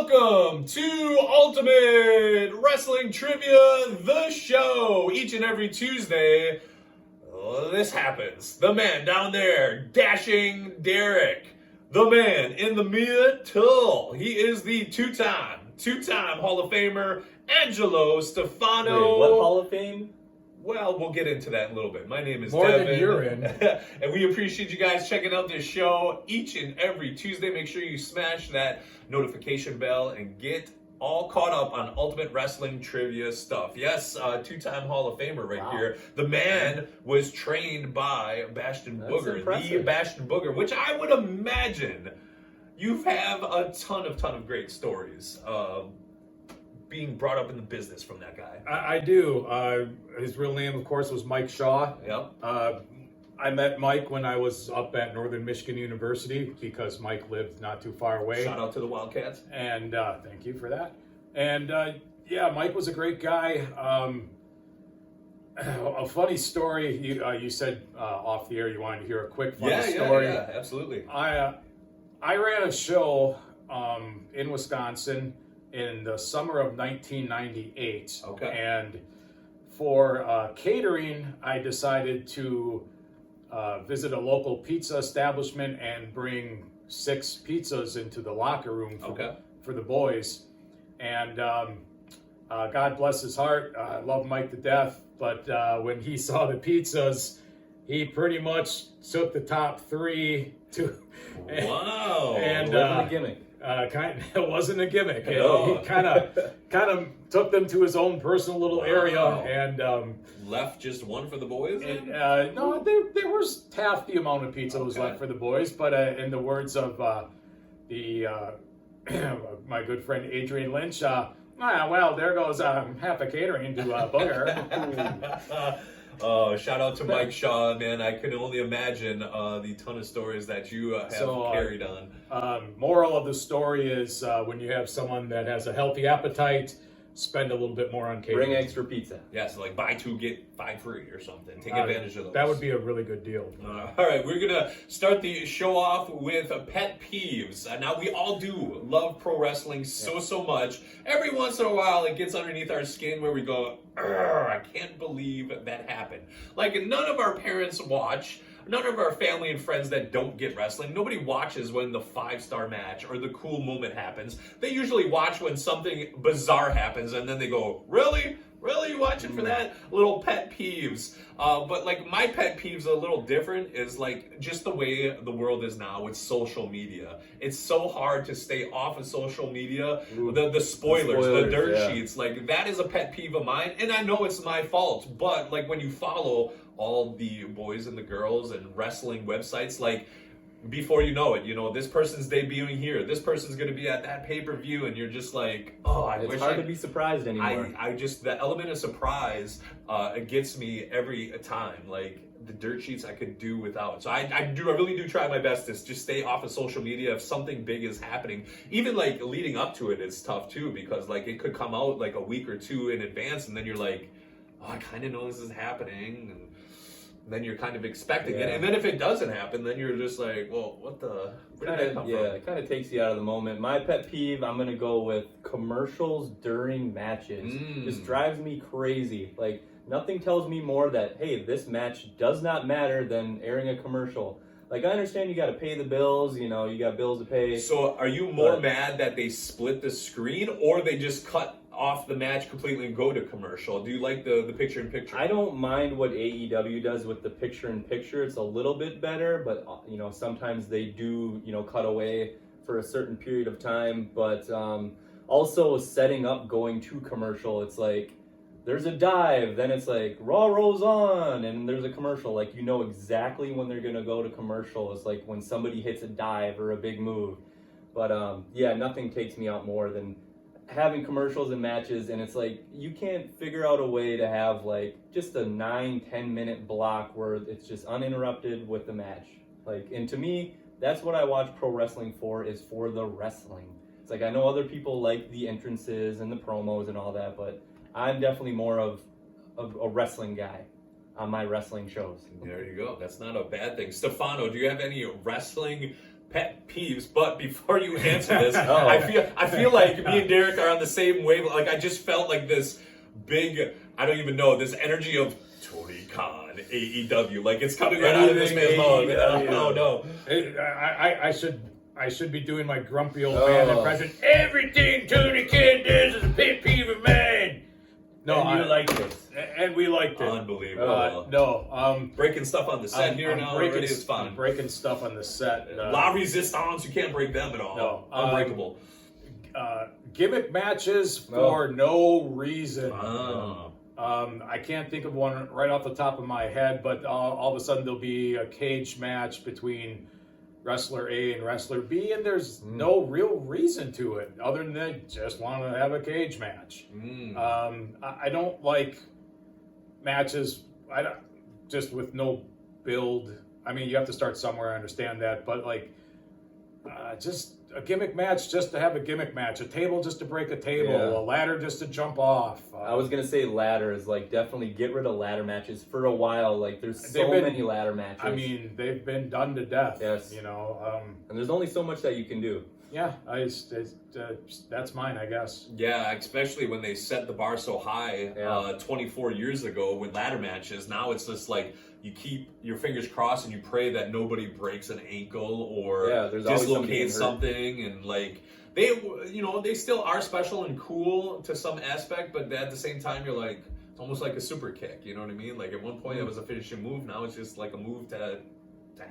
Welcome to Ultimate Wrestling Trivia, the show. Each and every Tuesday, this happens. The man down there, Dashing Derek. The man in the middle. He is the two-time Hall of Famer, Angelo Stefano. Wait, what Hall of Fame? Well, we'll get into that in a little bit. My name is More Devon. than you're in. And we appreciate you guys checking out this show each and every Tuesday. Make sure you smash that notification bell and get all caught up on Ultimate Wrestling Trivia stuff. Yes, two-time Hall of Famer right here. The man was trained by Bastion Booger. Impressive. The Bastion Booger, which I would imagine you have a ton of great stories being brought up in the business from that guy. I do. His real name, of course, was Mike Shaw. Yep. I met Mike when I was up at Northern Michigan University because Mike lived not too far away. Shout out to the Wildcats. And thank you for that. And yeah, Mike was a great guy. A funny story. You said off the air you wanted to hear a quick funny story. Yeah, absolutely. I ran a show in Wisconsin in the summer of 1998. Okay. And for catering, I decided to visit a local pizza establishment and bring 6 pizzas into the locker room for the boys. And God bless his heart, I love Mike to death, but when he saw the pizzas, he pretty much took the top 3 to... Wow. And It wasn't a gimmick. It wasn't a gimmick. No. He kind of took them to his own personal little area and left just one for the boys. no, there was half the amount of pizza was left for the boys. But in the words of my good friend Adrian Lynch, well, there goes half a catering to Booger. Shout out to Mike Shaw, man. I can only imagine the ton of stories that you have carried on. Moral of the story is when you have someone that has a healthy appetite, spend a little bit more on catering. Bring extra pizza. Yeah, so like buy 2, get 5 free or something. Take advantage of those. That would be a really good deal. All right, we're going to start the show off with pet peeves. Now, we all do love pro wrestling so much. Every once in a while, it gets underneath our skin where we go, I can't believe that happened. Like, none of our parents watch. None of our family and friends that don't get wrestling, nobody watches when the 5-star match or the cool moment happens. They usually watch when something bizarre happens and then they go, really? Really? You watching for that? Little pet peeves. But like my pet peeves a little different is like just the way the world is now with social media. It's so hard to stay off of social media. The spoilers, the dirt sheets, like that is a pet peeve of mine. And I know it's my fault, but like when you follow all the boys and the girls and wrestling websites, like before you know it, this person's debuting here, this person's going to be at that pay-per-view, and you're just like, oh, It's hard to be surprised anymore. I just, the element of surprise, it gets me every time. Like the dirt sheets I could do without. So I really do try my best to just stay off of social media if something big is happening. Even like leading up to it is tough too, because like it could come out like a week or 2 in advance, and then you're like, oh, I kind of know this is happening, and then you're kind of expecting it. And then if it doesn't happen, then you're just like, well, where did that come from? It kind of takes you out of the moment. My pet peeve, I'm going to go with commercials during matches. Just drives me crazy. Like, nothing tells me more that, hey, this match does not matter than airing a commercial. Like, I understand you got to pay the bills, you got bills to pay. So are you more mad that they split the screen or they just cut off the match completely and go to commercial? Do you like the picture-in-picture? I don't mind what AEW does with the picture-in-picture. It's a little bit better, but sometimes they do cut away for a certain period of time. But also setting up going to commercial, it's like there's a dive, then it's like Raw rolls on, and there's a commercial. Like exactly when they're gonna go to commercial. It's like when somebody hits a dive or a big move. But nothing takes me out more than having commercials and matches, and it's like you can't figure out a way to have like just a 9-10 minute block where it's just uninterrupted with the match. Like, and to me, that's what I watch pro wrestling for, is for the wrestling. It's like I know other people like the entrances and the promos and all that, but I'm definitely more of a wrestling guy on my wrestling shows. There you go. That's not a bad thing. Stefano, do you have any wrestling pet peeves, but before you answer this, I feel like me and Derek are on the same wavelength. Like, I just felt like this big, I don't even know, this energy of Tony Khan, AEW. Like, it's coming right out of this man's mouth. Oh, no. I should be doing my grumpy old man impression. Everything Tony Khan does is a pet peeve of mine. No, and you liked it. And we liked it. Unbelievable. Breaking stuff on the set here now already is fun. I'm breaking stuff on the set. La Resistance, you can't break them at all. No. Unbreakable. Gimmick matches for no reason. Oh. I can't think of one right off the top of my head, but all of a sudden there'll be a cage match between wrestler A and wrestler B, and there's no real reason to it other than they just want to have a cage match. I don't like matches just with no build. I mean, you have to start somewhere, I understand that, but like just a gimmick match just to have a gimmick match, a table just to break a table, a ladder just to jump off. I was gonna say ladders, like definitely get rid of ladder matches for a while. Like there's so many ladder matches. I mean, they've been done to death. Yes. You know. And there's only so much that you can do. Yeah, that's mine, I guess. Yeah, especially when they set the bar so high 24 years ago with ladder matches. Now it's just like you keep your fingers crossed and you pray that nobody breaks an ankle or dislocates something. And like they still are special and cool to some aspect, but at the same time you're like, it's almost like a super kick. You know what I mean? Like at one point it was a finishing move. Now it's just like a move to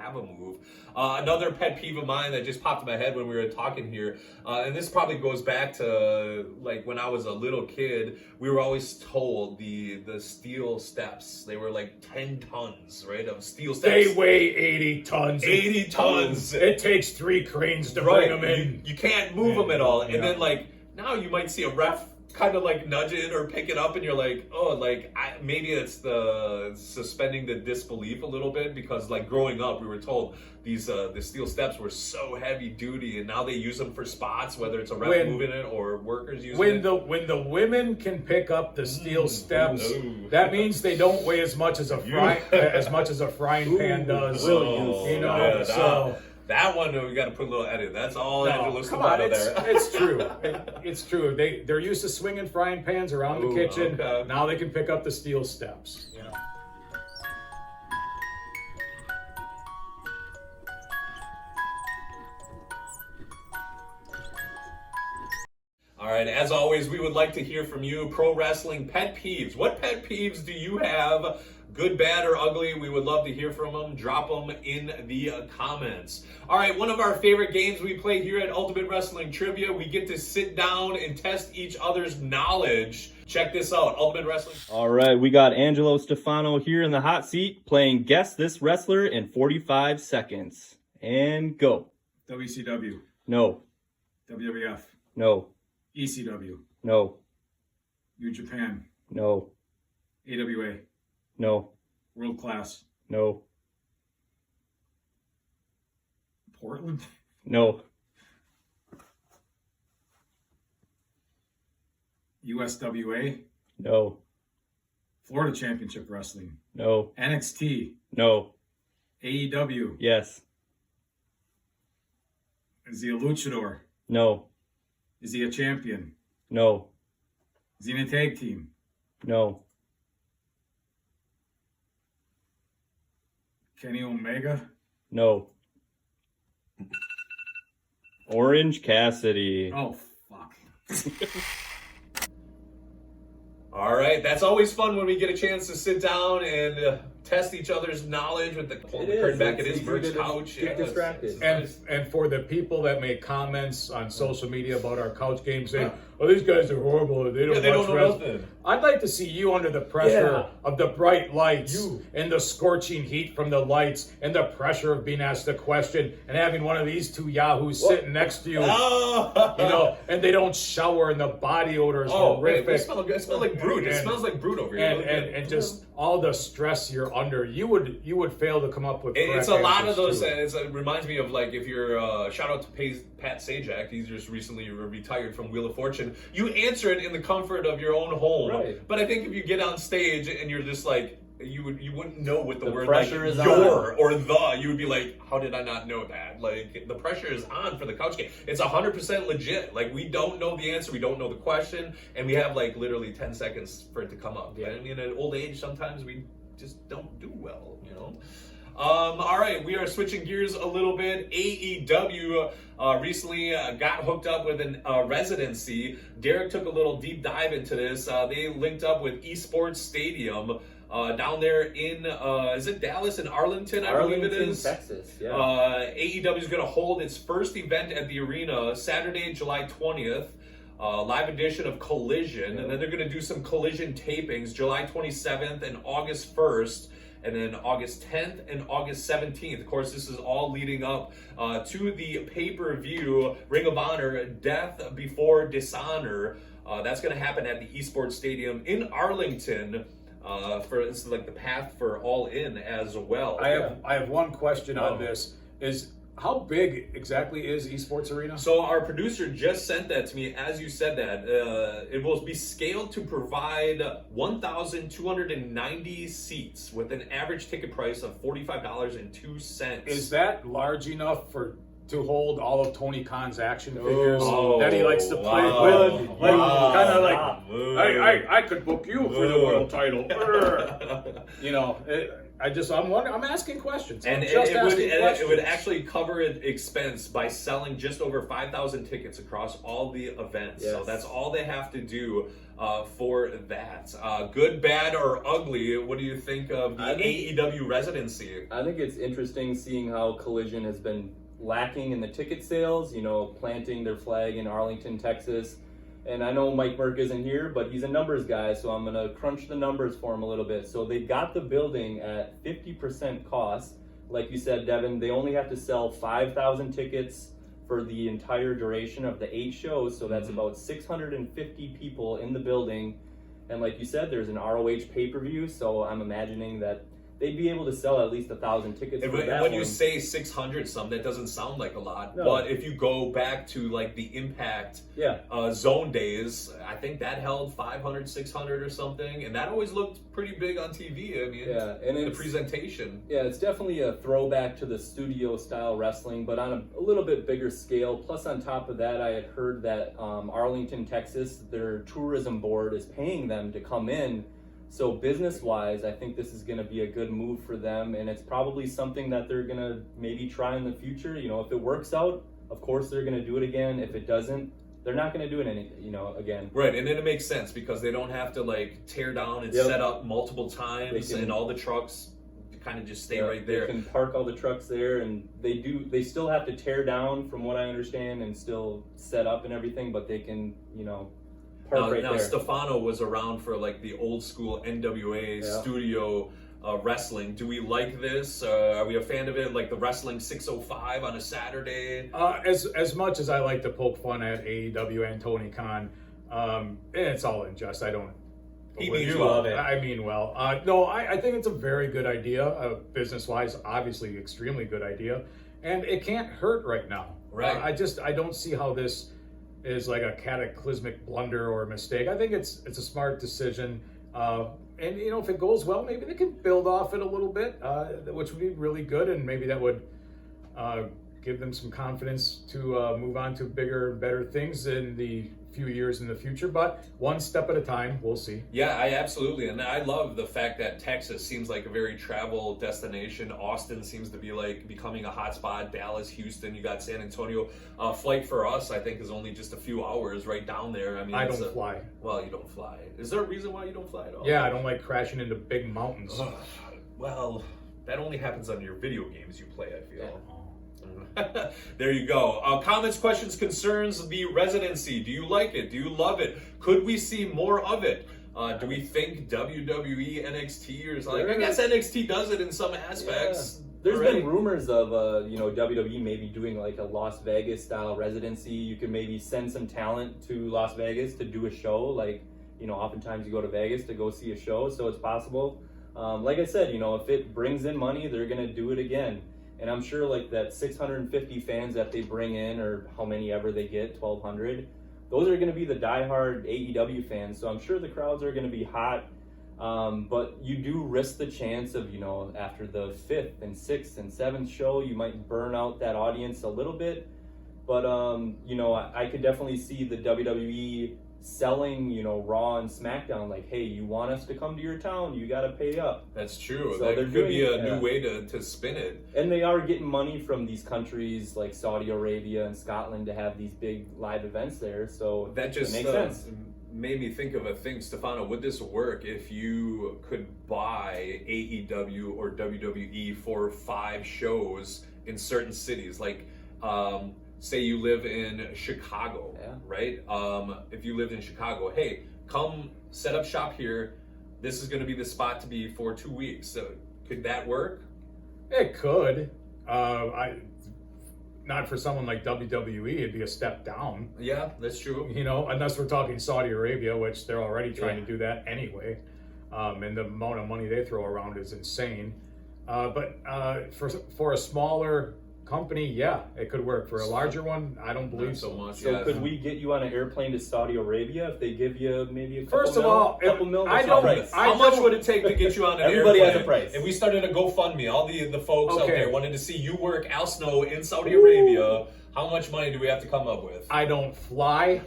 have a move. Another pet peeve of mine that just popped in my head when we were talking here, and this probably goes back to like when I was a little kid, we were always told the steel steps, they were like 10 tons, right, of steel steps. They weigh 80 tons. 80 tons. It takes 3 cranes to bring them in. You can't move them at all. And then like now you might see a ref kind of like nudge it or pick it up and you're like, oh, like maybe it's the suspending the disbelief a little bit, because like growing up we were told these the steel steps were so heavy duty, and now they use them for spots, whether it's a ref moving it or workers using it. When the women can pick up the steel steps, that means they don't weigh as much as a frying pan does. So that one, we got to put a little edit. That's all Angelo Stefano there. It's true. It's true. They're used to swinging frying pans around the kitchen. Okay. Now they can pick up the steel steps. You know. All right, as always, we would like to hear from you. Pro wrestling pet peeves. What pet peeves do you have? Good, bad, or ugly? We would love to hear from them. Drop them in the comments. All right, one of our favorite games we play here at Ultimate Wrestling Trivia. We get to sit down and test each other's knowledge. Check this out, Ultimate Wrestling. All right, we got Angelo Stefano here in the hot seat playing Guess This Wrestler in 45 seconds. And go. WCW. No. WWF. No. ECW. No. New Japan. No. AWA. No. World Class. No. Portland. No. USWA. No. Florida Championship Wrestling. No. NXT. No. AEW. Yes. Is he a luchador? No. Is he a champion? No. Is he in a tag team? No. Kenny Omega? No. Orange Cassidy. Oh, fuck. All right, that's always fun when we get a chance to sit down and test each other's knowledge with the curtain back at his merch couch. Get distracted. And for the people that make comments on social media about our couch game saying, oh, these guys are horrible, they don't watch wrestling. I'd like to see you under the pressure of the bright lights and the scorching heat from the lights and the pressure of being asked a question and having one of these two yahoos sitting next to you, you know, and they don't shower and the body odor is horrific. It smells like brood. It smells like brood over here. And just all the stress you're under, you would fail to come up with. It's a lot of those. It reminds me of like if you're shout out to Pat Sajak. He's just recently retired from Wheel of Fortune. You answer it in the comfort of your own home. Right. But I think if you get on stage and you're just like you wouldn't know what the The word pressure like is your on. or the. You would be like, how did I not know that? Like the pressure is on for the couch game. It's 100% legit. Like we don't know the answer, we don't know the question, and we have like literally 10 seconds for it to come up. Yeah. I mean, at old age, sometimes we just don't do well, you know. All right, we are switching gears a little bit. AEW recently got hooked up with a residency. Derek took a little deep dive into this. They linked up with Esports Stadium down there in, is it Dallas and Arlington, I believe it is? Texas, yeah. AEW is going to hold its first event at the arena Saturday, July 20th. Live edition of Collision, and then they're going to do some Collision tapings July 27th and August 1st. And then August 10th and August 17th. Of course, this is all leading up to the pay-per-view Ring of Honor Death Before Dishonor. That's going to happen at the Esports Stadium in Arlington. This is like the path for All In as well. I have one question on this. Is how big exactly is Esports Arena? So our producer just sent that to me as you said that. It will be scaled to provide 1,290 seats with an average ticket price of $45.02. Is that large enough to hold all of Tony Khan's action figures that he likes to play with? Like, kind of like, I could book you for the world title. You know, I'm asking questions. And it would actually cover an expense by selling just over 5,000 tickets across all the events. Yes. So that's all they have to do for that. Good, bad, or ugly, what do you think of the AEW residency? I think it's interesting seeing how Collision has been lacking in the ticket sales, you know, planting their flag in Arlington, Texas. And I know Mike Merck isn't here, but he's a numbers guy, so I'm going to crunch the numbers for him a little bit. So they got the building at 50% cost. Like you said, Devin, they only have to sell 5,000 tickets for the entire duration of the 8 shows. So that's about 650 people in the building. And like you said, there's an ROH pay-per-view, so I'm imagining that they'd be able to sell at least 1,000 tickets for that when one. you say 600 some, that doesn't sound like a lot. No. But if you go back to like the Impact Zone days, I think that held 500, 600 or something, and that always looked pretty big on TV. I mean, and the presentation. Yeah, it's definitely a throwback to the studio style wrestling, but on a little bit bigger scale. Plus, on top of that, I had heard that Arlington, Texas, their tourism board is paying them to come in. So business-wise, I think this is going to be a good move for them, and it's probably something that they're going to maybe try in the future. You know, if it works out, of course they're going to do it again. If it doesn't, they're not going to do it again. Right, and then it makes sense because they don't have to like tear down and set up multiple times, and all the trucks kind of just stay right there. They can park all the trucks there, and they still have to tear down, from what I understand, and still set up and everything, but they can, park right now there. Stefano was around for like the old school NWA studio wrestling. Do we like this? Are we a fan of it? Like the Wrestling 605 on a Saturday? As much as I like to poke fun at AEW and Tony Khan, it's all in jest. I don't. He means well. I mean well. No, I think it's a very good idea. Business-wise, obviously, extremely good idea, and it can't hurt right now. Right. I don't see how this is like a cataclysmic blunder or a mistake. I think it's a smart decision. And if it goes well, maybe they can build off it a little bit, which would be really good, and maybe that would give them some confidence to move on to bigger and better things in the few years in the future. But one step at a time, we'll see. Yeah, I absolutely. And I love the fact that Texas seems like a very travel destination. Austin seems to be like becoming a hotspot. Dallas, Houston, you got San Antonio. Flight for us, I think, is only just a few hours right down there. I mean, I don't fly. Well, you don't fly. Is there a reason why you don't fly at all? Yeah, I don't like crashing into big mountains. Well, that only happens on your video games you play, I feel. There you go. Comments, questions, concerns, the residency. Do you like it? Do you love it? Could we see more of it? Do we think WWE, NXT, or something? I guess NXT does it in some aspects. Yeah. There's been rumors of WWE maybe doing like a Las Vegas style residency. You could maybe send some talent to Las Vegas to do a show. Like, oftentimes you go to Vegas to go see a show, so it's possible. Like I said, if it brings in money, they're gonna do it again. And I'm sure like that 650 fans that they bring in, or how many ever they get, 1,200, those are going to be the diehard AEW fans. So I'm sure the crowds are going to be hot. But you do risk the chance of, after the 5th and 6th and 7th show, you might burn out that audience a little bit. But, I could definitely see the WWE selling, Raw and SmackDown, like, hey, you want us to come to your town, you got to pay up. That's true. So that they're could be a doing- new way to spin it. And they are getting money from these countries like Saudi Arabia and Scotland to have these big live events there. So That just it makes sense. made me think of a thing, Stefano. Would this work if you could buy AEW or WWE for 5 shows in certain cities? Like, say you live in Chicago, right? If you lived in Chicago, hey, come set up shop here. This is going to be the spot to be for 2 weeks. So could that work? It could. Not for someone like WWE, it'd be a step down. Yeah, that's true. Unless we're talking Saudi Arabia, which they're already trying to do that anyway. And the amount of money they throw around is insane. But for a smaller company, yeah, it could work. For a larger one, I don't believe Not so much. So yeah. could we get you on an airplane to Saudi Arabia if they give you maybe a couple First of all, couple mil? I That's don't- price. I How much don't- would it take to get you on an Everybody has airplane? a price. If we started a GoFundMe, all the folks out Okay. there wanted to see you work Al Snow in Saudi Arabia, how much money do we have to come up with? I don't fly.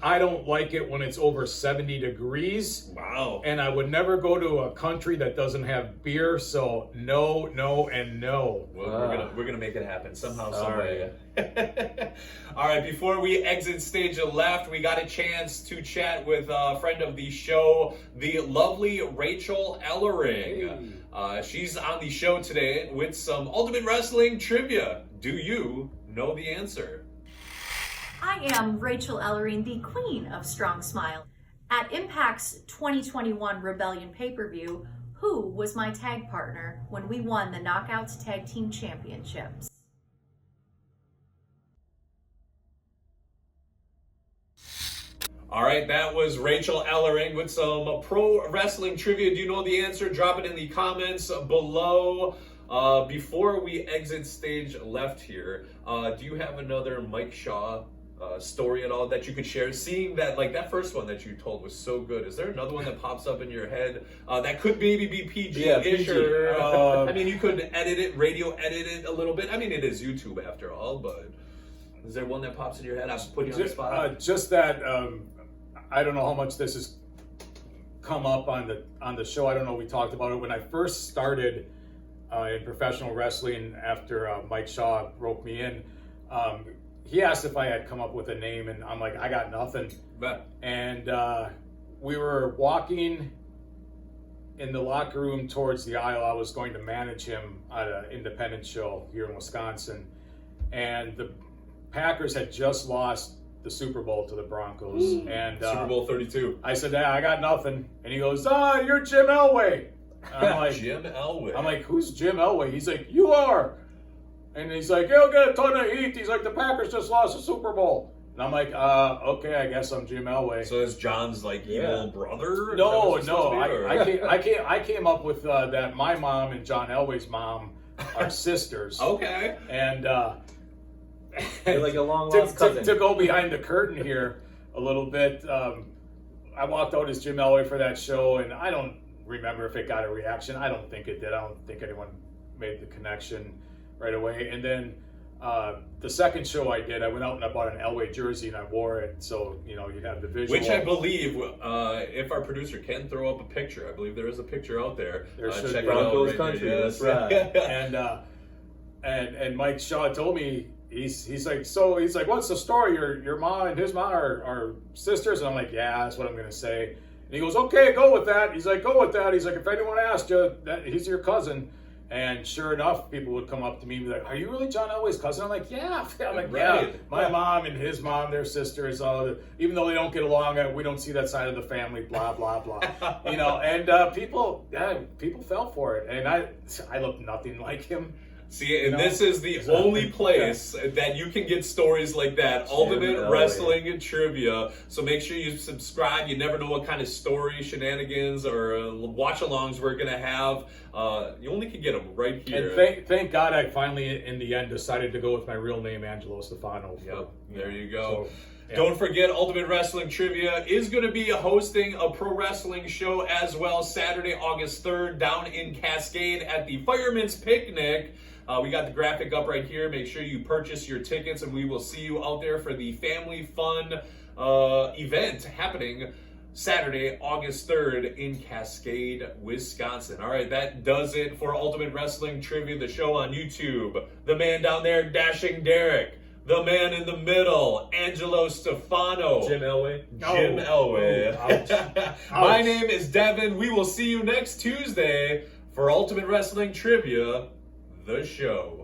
I don't like it when it's over 70 degrees. Wow. And I would never go to a country that doesn't have beer. So no, no, and no. Well, we're gonna make it happen somehow, some Sorry. way. All right, before we exit stage left, we got a chance to chat with a friend of the show, the lovely Rachael Ellering. She's on the show today with some Ultimate Wrestling trivia. Do you know the answer? I am Rachael Ellering, the queen of Strong Smile. At Impact's 2021 Rebellion pay-per-view, who was my tag partner when we won the Knockouts Tag Team Championships? All right, that was Rachael Ellering with some pro wrestling trivia. Do you know the answer? Drop it in the comments below. Before we exit stage left here, do you have another Mike Shaw story at all that you could share? Seeing that, like, that first one that you told was so good, is there another one that pops up in your head that could maybe be PG-ish? Yeah, PG. Or, I mean, you could edit it, radio edit it a little bit. I mean, it is YouTube after all, but is there one that pops in your head? I'll put you on the spot. Just that I don't know how much this has come up on the show. I don't know. We talked about it when I first started in professional wrestling after Mike Shaw roped me in. He asked if I had come up with a name, and I'm like, I got nothing. And we were walking in the locker room towards the aisle. I was going to manage him at an independent show here in Wisconsin, and the Packers had just lost the Super Bowl to the Broncos. And Super Bowl 32. I said, I got nothing. And he goes, you're Jim Elway. I'm like, Jim Elway. I'm like, who's Jim Elway? He's like, you are. And he's like, you'll get a ton of heat. He's like, the Packers just lost the Super Bowl. And I'm like, okay, I guess I'm Jim Elway. So is John's like evil brother? No, Is that what it's supposed to be, or- I came up with that my mom and John Elway's mom are sisters. Okay. And You're like a long lost cousin. to go behind the curtain here a little bit, I walked out as Jim Elway for that show, and I don't remember if it got a reaction. I don't think it did. I don't think anyone made the connection right away. And then the second show I did, I went out and I bought an Elway jersey and I wore it, so you'd have the visual. Which I believe, if our producer can throw up a picture, I believe there is a picture out there. There should check be. it out Broncos right country, there. that's right. And Mike Shaw told me, he's like, what's the story? Your mom and his mom are sisters? And I'm like, yeah, that's what I'm gonna say. And he goes, okay, go with that. He's like, go with that. He's like, if anyone asked you, he's your cousin. And sure enough, people would come up to me and be like, are you really John Elway's cousin? I'm like, yeah. I'm like, yeah. Right. My mom and his mom, they're sisters. Even though they don't get along, we don't see that side of the family, blah, blah, blah. And people fell for it. And I look nothing like him. See, and this is the only place that you can get stories like that. Ultimate Wrestling Trivia. So make sure you subscribe. You never know what kind of story, shenanigans, or watch-alongs we're going to have. You only can get them right here. And thank God I finally, in the end, decided to go with my real name, Angelo Stefano. Yep, there you go. So, Yeah. Don't forget, Ultimate Wrestling Trivia is going to be hosting a pro wrestling show as well Saturday, August 3rd, down in Cascade at the Fireman's Picnic. We got the graphic up right here. Make sure you purchase your tickets, and we will see you out there for the family fun event happening Saturday, August 3rd in Cascade, Wisconsin. All right, that does it for Ultimate Wrestling Trivia, the show on YouTube. The man down there, Dashing Derek. The man in the middle, Angelo Stefano. Jim Elway. Jim Elway. Ouch. My name is Devon. We will see you next Tuesday for Ultimate Wrestling Trivia, the show.